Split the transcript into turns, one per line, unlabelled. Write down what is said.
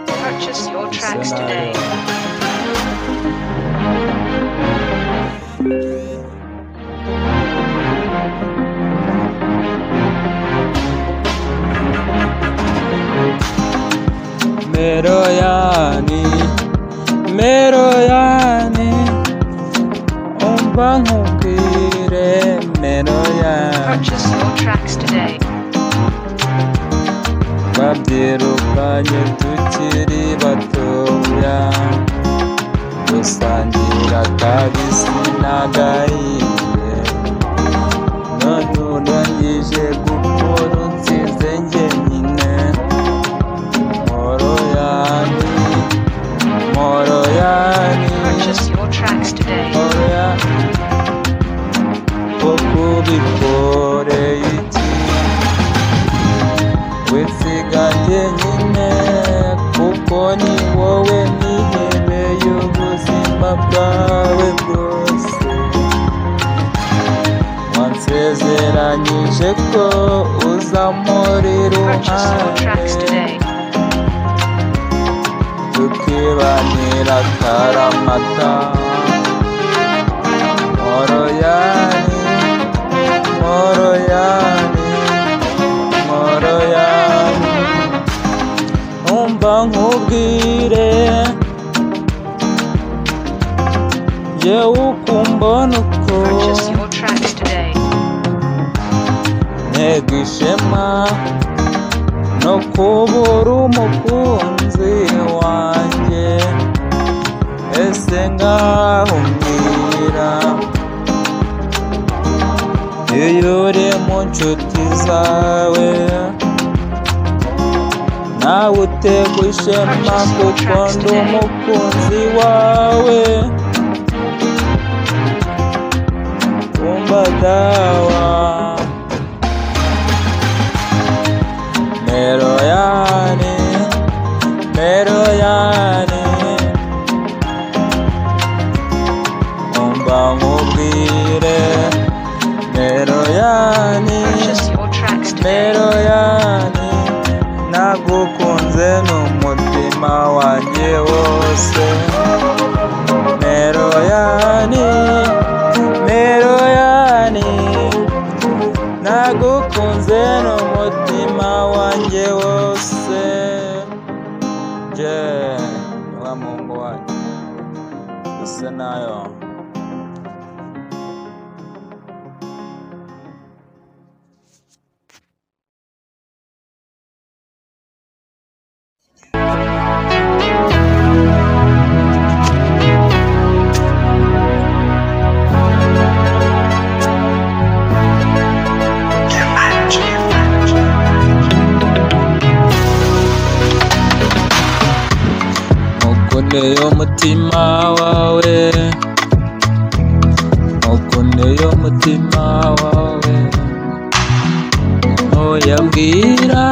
Purchase your tracks today.
moroyani umva nkubwire moroyani.
Purchase your tracks today.
Babyirukanye tukiri batoya, dusangira kabisi n'agahiye, none urangije gukora unsize njyenyine. Moroyani, moroyani,
Purchase your tracks today.
moroyani, koko bikoreye iki wisiga njyenyine, kuko ni wowe nihebeye ubuzima bwawe bwose. Wansezeranyije ko uzamuri
Purchase your tracks
iruhande,
today.
tukibanira akaramata. Moroyani, moroyani, moroyani, umva nkubwire yewe uko umbona uko
Purchase your tracks today.
ntega ishema no kubura umukunzi wanjye. Ese ngaho mbwira, iyo uri mu nshuti zawe nawe uterwa ishema kuko ndi umukunzi wawe. Umva dawa, moroyani, moroyani, umva nkubwire moroyani,
Purchase your tracks today.
moroyani, nagukunze n'umutima wanjye wose. Moroyani, moroyani, nagukunze n'umutima wanjye wose. Je wa Mungu wanjye usa nayo. Mukuneye umutima wawe, mukuneye umutima wawe, ntuyambwira